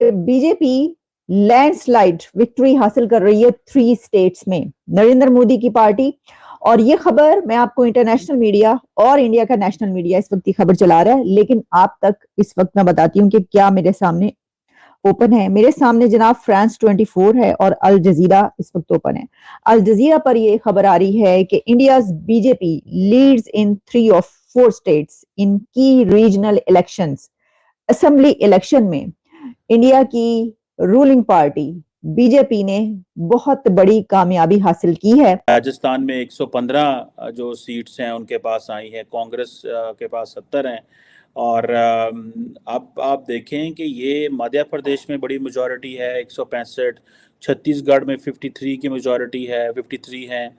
कि BJP landslide victory हासिल कर रही है 3 स्टेट्स में, नरेंद्र मोदी की पार्टी। और ये खबर मैं आपको इंटरनेशनल मीडिया और इंडिया का नेशनल मीडिया इस वक्त की खबर चला रहा है, लेकिन आप तक इस वक्त मैं बताती हूँ कि क्या मेरे सामने ओपन है। मेरे सामने जनाब फ्रांस 24 है और अल जजीरा इस वक्त ओपन है। अल जजीरा पर यह खबर आ रही है कि India's BJP leads in 3 of 4 states in की रीजनल इलेक्शंस। असेंबली इलेक्शन में इंडिया की रूलिंग पार्टी बीजेपी ने बहुत बड़ी कामयाबी हासिल की है। राजस्थान में 115 जो सीट्स हैं उनके पास आई हैं, कांग्रेस के पास 70 हैं। और अब आप देखें कि ये मध्य प्रदेश में बड़ी मेजॉरिटी है 165, छत्तीसगढ़ में 53 की मेजॉरिटी है, 53 हैं,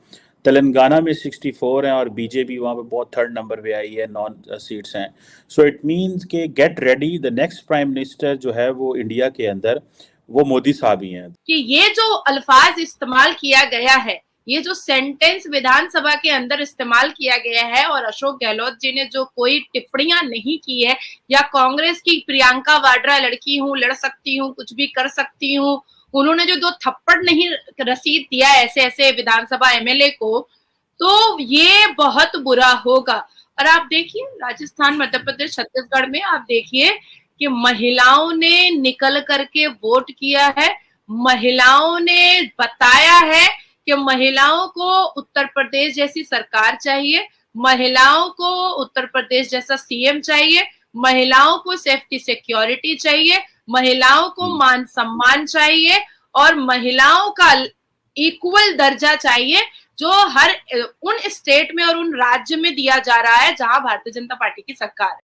तेलंगाना में 64 हैं और बीजेपी वहाँ पे बहुत थर्ड नंबर पे आई है, 9 सीट्स हैं। सो इट मींस के get ready, the next prime minister जो है वो इंडिया के अंदर वो मोदी साहब ही हैं। कि ये जो अल्फाज इस्तेमाल किया गया है, ये जो सेंटेंस विधानसभा के अंदर इस्तेमाल किया गया है और अशोक गहलोत जी ने जो कोई टिप्पणियां नहीं की है, या कांग्रेस की प्रियंका वाड्रा लड़की हूँ, लड़ सकती हूँ, कुछ भी कर सकती हूँ, उन्होंने जो 2 थप्पड़ नहीं रसीद दिया ऐसे ऐसे विधानसभा एमएलए को, तो ये बहुत बुरा होगा। और आप देखिए राजस्थान, मध्य प्रदेश, छत्तीसगढ़ में आप देखिए कि महिलाओं ने निकल करके वोट किया है। महिलाओं ने बताया है कि महिलाओं को उत्तर प्रदेश जैसी सरकार चाहिए, महिलाओं को उत्तर प्रदेश जैसा सीएम चाहिए, महिलाओं को सेफ्टी सिक्योरिटी चाहिए, महिलाओं को मान सम्मान चाहिए और महिलाओं का इक्वल दर्जा चाहिए जो हर उन स्टेट में और उन राज्य में दिया जा रहा है जहां भारतीय जनता पार्टी की सरकार है।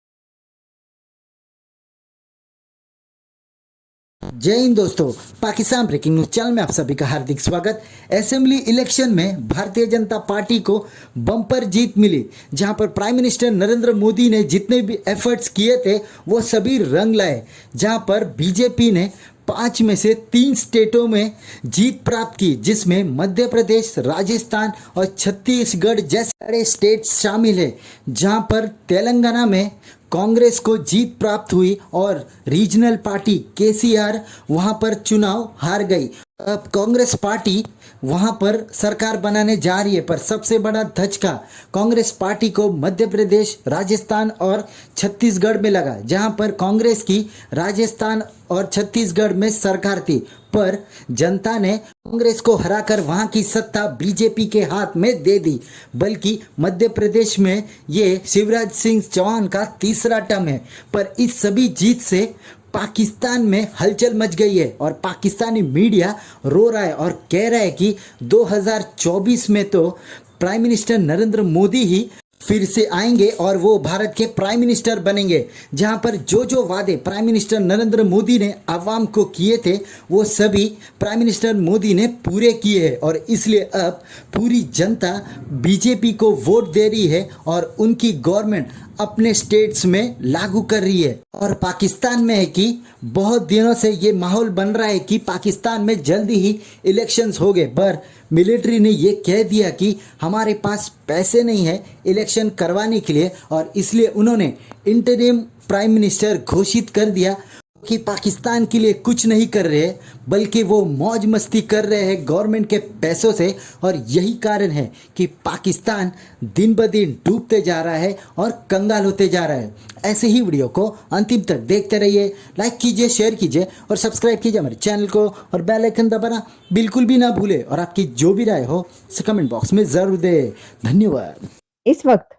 जय हिंद दोस्तों, पाकिस्तान ब्रेकिंग न्यूज चैनल में आप सभी का हार्दिक स्वागत। असेंबली इलेक्शन में भारतीय जनता पार्टी को बम्पर जीत मिली, जहां पर प्राइम मिनिस्टर नरेंद्र मोदी ने जितने भी एफर्ट्स किए थे वो सभी रंग लाए। जहां पर बीजेपी ने 5 में से 3 स्टेटों में जीत प्राप्त की, जिसमें मध्य प्रदेश, राजस्थान और छत्तीसगढ़ जैसे बड़े स्टेट्स शामिल है। जहां पर तेलंगाना में कांग्रेस को जीत प्राप्त हुई और रीजनल पार्टी केसीआर वहां पर चुनाव हार गई। अब कांग्रेस पार्टी वहां पर सरकार बनाने जा रही है, पर सबसे बड़ा धचका कांग्रेस पार्टी को मध्य प्रदेश, राजस्थान और छत्तीसगढ़ में लगा, जहां पर कांग्रेस की राजस्थान और छत्तीसगढ़ में सरकार थी, पर जनता ने कांग्रेस को हराकर वहां की सत्ता बीजेपी के हाथ में दे दी। बल्कि मध्य प्रदेश में ये शिवराज सिंह चौहान का तीसरा टर्म है। पर इस सभी जीत से पाकिस्तान में हलचल मच गई है और पाकिस्तानी मीडिया रो रहा है और कह रहा है कि 2024 में तो प्राइम मिनिस्टर नरेंद्र मोदी ही फिर से आएंगे और वो भारत के प्राइम मिनिस्टर बनेंगे। जहां पर जो जो वादे प्राइम मिनिस्टर नरेंद्र मोदी ने आवाम को किए थे वो सभी प्राइम मिनिस्टर मोदी ने पूरे किए हैं और इसलिए अब पूरी जनता बीजेपी को वोट दे रही है और उनकी गवर्नमेंट अपने स्टेट्स में लागू कर रही है। और पाकिस्तान में है कि बहुत दिनों से ये माहौल बन रहा है कि पाकिस्तान में जल्दी ही इलेक्शंस हो गए, पर मिलिट्री ने ये कह दिया कि हमारे पास पैसे नहीं है इलेक्शन करवाने के लिए और इसलिए उन्होंने इंटरिम प्राइम मिनिस्टर घोषित कर दिया कि पाकिस्तान के लिए कुछ नहीं कर रहे बल्कि वो मौज मस्ती कर रहे हैं गवर्नमेंट के पैसों से। और यही कारण है कि पाकिस्तान दिन ब दिन डूबते जा रहा है और कंगाल होते जा रहा है। ऐसे ही वीडियो को अंतिम तक देखते रहिए, लाइक कीजिए, शेयर कीजिए और सब्सक्राइब कीजिए हमारे चैनल को और बेल आइकन दबाना बिल्कुल भी ना भूले और आपकी जो भी राय हो कमेंट बॉक्स में जरूर दे। धन्यवाद। इस वक्त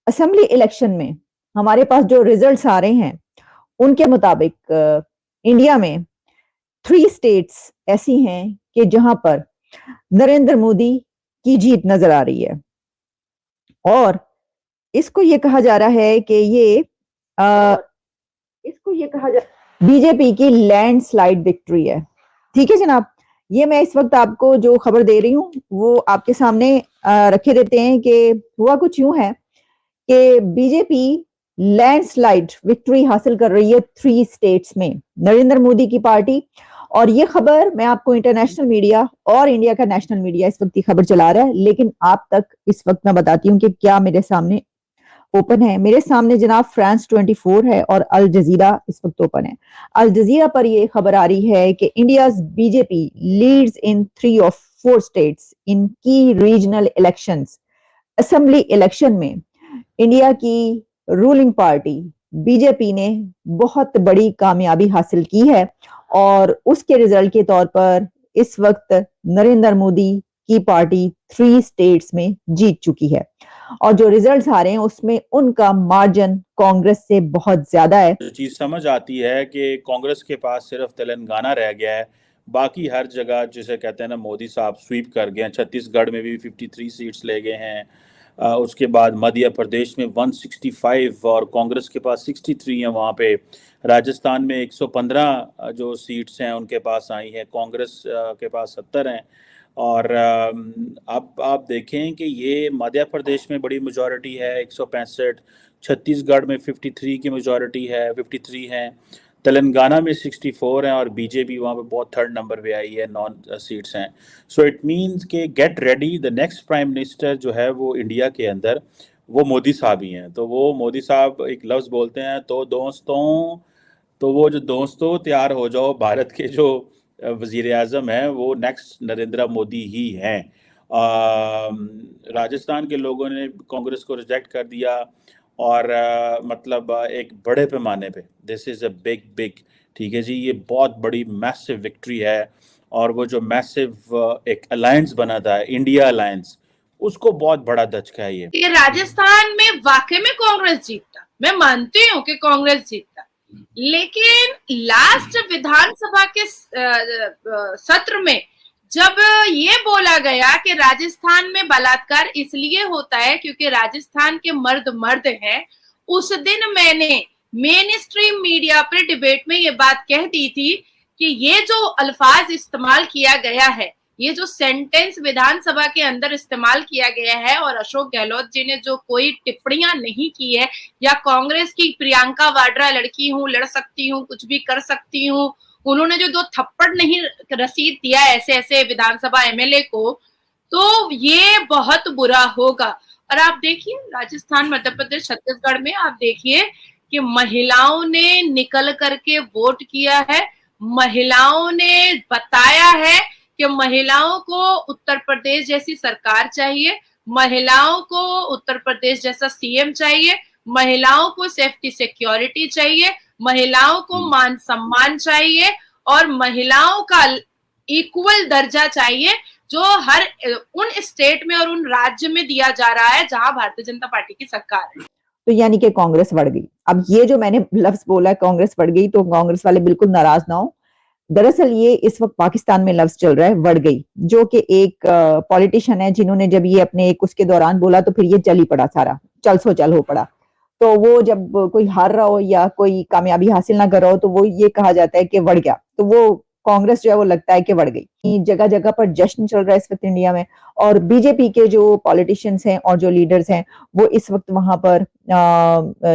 असेंबली इलेक्शन में हमारे पास जो रिजल्ट्स आ रहे हैं उनके मुताबिक इंडिया में 3 स्टेट्स ऐसी हैं कि जहां पर नरेंद्र मोदी की जीत नजर आ रही है और इसको ये कहा जा रहा है कि ये बीजेपी की लैंडस्लाइड विक्ट्री है। ठीक है जनाब, ये मैं इस वक्त आपको जो खबर दे रही हूँ वो आपके सामने रखे देते हैं कि हुआ कुछ यूं है कि बीजेपी लैंडस्लाइड विक्ट्री हासिल कर रही है 3 स्टेट्स में, नरेंद्र मोदी की पार्टी। और ये खबर मैं आपको इंटरनेशनल मीडिया और इंडिया का नेशनल मीडिया इस वक्त की खबर चला रहा है, लेकिन आप तक इस वक्त मैं बताती हूँ कि क्या मेरे सामने ओपन है। मेरे सामने जनाब फ्रांस 24 है और अल जजीरा इस वक्त ओपन है। अल जजीरा पर ये खबर आ रही है कि India's BJP leads in 3 of 4 states in की रीजनल इलेक्शंस। असेंबली इलेक्शन में इंडिया की रूलिंग पार्टी बीजेपी ने बहुत बड़ी कामयाबी हासिल की है और उसके रिजल्ट के तौर पर इस वक्त नरेंद्र मोदी की पार्टी 3 स्टेट्स में जीत चुकी है और जो रिजल्ट्स आ रहे हैं उसमें उनका मार्जिन कांग्रेस से बहुत ज्यादा है। जो चीज समझ आती है कि कांग्रेस के पास सिर्फ तेलंगाना रह गया है, बाकी हर जगह जिसे कहते हैं ना मोदी साहब स्वीप कर गए हैं। छत्तीसगढ़ में भी 53 सीट्स ले गए हैं। उसके बाद मध्य प्रदेश में 165 और कांग्रेस के पास 63 है वहाँ पे। राजस्थान में 115 जो सीट्स हैं उनके पास आई हैं, कांग्रेस के पास 70 हैं। और अब आप देखें कि ये मध्य प्रदेश में बड़ी मेजॉरिटी है 165, छत्तीसगढ़ में 53 की मेजॉरिटी है, 53 हैं, तेलंगाना में 64 हैं और बीजेपी वहाँ पे बहुत थर्ड नंबर पे आई है, 9 सीट्स हैं। सो इट मीन्स कि get ready, the next prime minister जो है वो इंडिया के अंदर वो मोदी साहब ही हैं। तो वो मोदी साहब एक लफ्ज़ बोलते हैं, तो दोस्तों, तो वो जो दोस्तों तैयार हो जाओ, भारत के जो वज़ीर आज़म हैं वो नेक्स्ट नरेंद्र मोदी ही हैं। राजस्थान के लोगों ने कांग्रेस को रिजेक्ट कर दिया और मतलब एक बड़े पैमाने पे दिस इज़ अ बिग, ठीक है जी, ये बहुत बड़ी मैसिव विक्ट्री है। और वो जो मैसिव एक अलायंस बना था, इंडिया अलायंस, उसको बहुत बड़ा धचका है ये राजस्थान में वाकई में कांग्रेस जीतता, मैं मानती हूँ कि कांग्रेस जीतता, लेकिन लास्ट विधानसभा के सत्र में जब ये बोला गया कि राजस्थान में बलात्कार इसलिए होता है क्योंकि राजस्थान के मर्द हैं, उस दिन मैंने मेन स्ट्रीम मीडिया पर डिबेट में ये बात कह दी थी कि ये जो अल्फाज इस्तेमाल किया गया है, ये जो सेंटेंस विधानसभा के अंदर इस्तेमाल किया गया है और अशोक गहलोत जी ने जो कोई टिप्पणियां नहीं की है, या कांग्रेस की प्रियंका वाड्रा लड़की हूं, लड़ सकती हूं, कुछ भी कर सकती हूं, उन्होंने जो 2 थप्पड़ नहीं रसीद दिया ऐसे विधानसभा एमएलए को, तो ये बहुत बुरा होगा। और आप देखिए राजस्थान, मध्य प्रदेश, छत्तीसगढ़ में आप देखिए कि महिलाओं ने निकल करके वोट किया है, महिलाओं ने बताया है कि महिलाओं को उत्तर प्रदेश जैसी सरकार चाहिए, महिलाओं को उत्तर प्रदेश जैसा सीएम चाहिए, महिलाओं को सेफ्टी सिक्योरिटी चाहिए, महिलाओं को मान सम्मान चाहिए और महिलाओं का इक्वल दर्जा चाहिए जो हर उन स्टेट में और उन राज्य में दिया जा रहा है जहां भारतीय जनता पार्टी की सरकार है। तो यानी कि कांग्रेस बढ़ गई। अब ये जो मैंने लफ्ज बोला कांग्रेस बढ़ गई, तो कांग्रेस वाले बिल्कुल नाराज ना हो। दरअसल ये इस वक्त पाकिस्तान में लफ्ज चल रहा है बढ़ गई, जो कि एक पॉलिटिशियन है जिन्होंने जब ये अपने एक उसके दौरान बोला तो फिर ये चल ही पड़ा, सारा चल सो चल हो पड़ा। तो वो जब कोई हार रहा हो या कोई कामयाबी हासिल ना कर रहा हो तो वो ये कहा जाता है कि बढ़ गया, तो वो कांग्रेस जो है वो लगता है कि बढ़ गई। जगह जगह पर जश्न चल रहा है इस वक्त इंडिया में और बीजेपी के जो पॉलिटिशियंस हैं और जो लीडर्स हैं वो इस वक्त वहां पर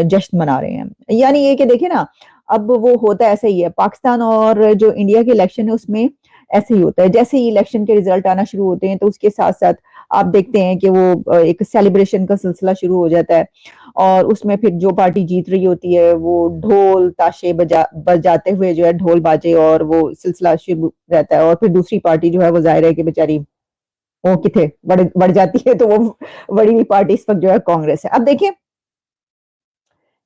जश्न मना रहे हैं। यानी ये कि देखिए ना, अब वो होता ऐसा ही है, पाकिस्तान और जो इंडिया के इलेक्शन है उसमें ऐसे ही होता है। जैसे ही इलेक्शन के रिजल्ट आना शुरू होते हैं तो उसके साथ साथ आप देखते हैं कि वो एक सेलिब्रेशन का सिलसिला शुरू हो जाता है और उसमें फिर जो पार्टी जीत रही होती है वो ढोल ताशे बजाते हुए जो है, ढोल बाजे, और वो सिलसिला शुरू रहता है। और फिर दूसरी पार्टी जो है वो जाहिर है कि बेचारी वो किथे बढ़ जाती है, तो वो बड़ी हुई पार्टी इस वक्त जो है कांग्रेस है। अब देखिए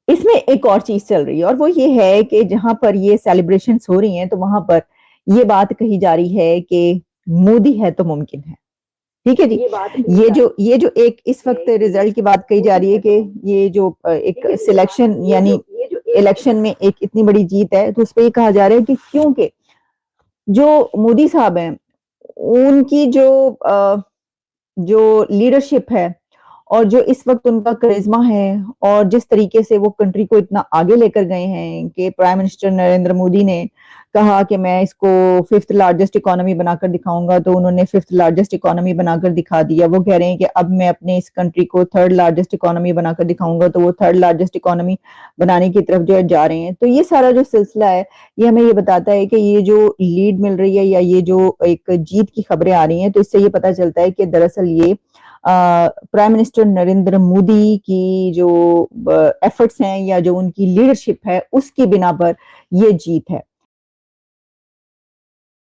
इसमें एक और चीज चल रही है और वो ये है कि जहां पर ये सेलिब्रेशंस हो रही हैं तो वहां पर ये बात कही जा रही है कि मोदी है तो मुमकिन है। ठीक है जी, ये जो एक इस वक्त रिजल्ट की बात कही जा रही है कि ये जो एक सिलेक्शन यानी इलेक्शन में एक इतनी बड़ी जीत है, तो उस पर ये कहा जा रहा है कि क्योंकि जो मोदी साहब हैं उनकी जो लीडरशिप है और जो इस वक्त उनका करिश्मा है और जिस तरीके से वो कंट्री को इतना आगे लेकर गए हैं कि प्राइम मिनिस्टर नरेंद्र मोदी ने कहा कि मैं इसको 5th लार्जेस्ट इकोनॉमी बनाकर दिखाऊंगा, तो उन्होंने 5th लार्जेस्ट इकोनॉमी बनाकर दिखा दिया। वो कह रहे हैं कि अब मैं अपने इस कंट्री को 3rd लार्जेस्ट इकोनॉमी बनाकर दिखाऊंगा, तो वो 3rd लार्जेस्ट इकोनॉमी बनाने की तरफ जो है जा रहे हैं। तो ये सारा जो सिलसिला है ये हमें ये बताता है कि ये जो लीड मिल रही है या ये जो एक जीत की खबरें आ रही हैं, तो इससे ये पता चलता है कि दरअसल ये प्राइम मिनिस्टर नरेंद्र मोदी की जो एफर्ट्स हैं या जो उनकी लीडरशिप है उसकी बिना पर ये जीत है।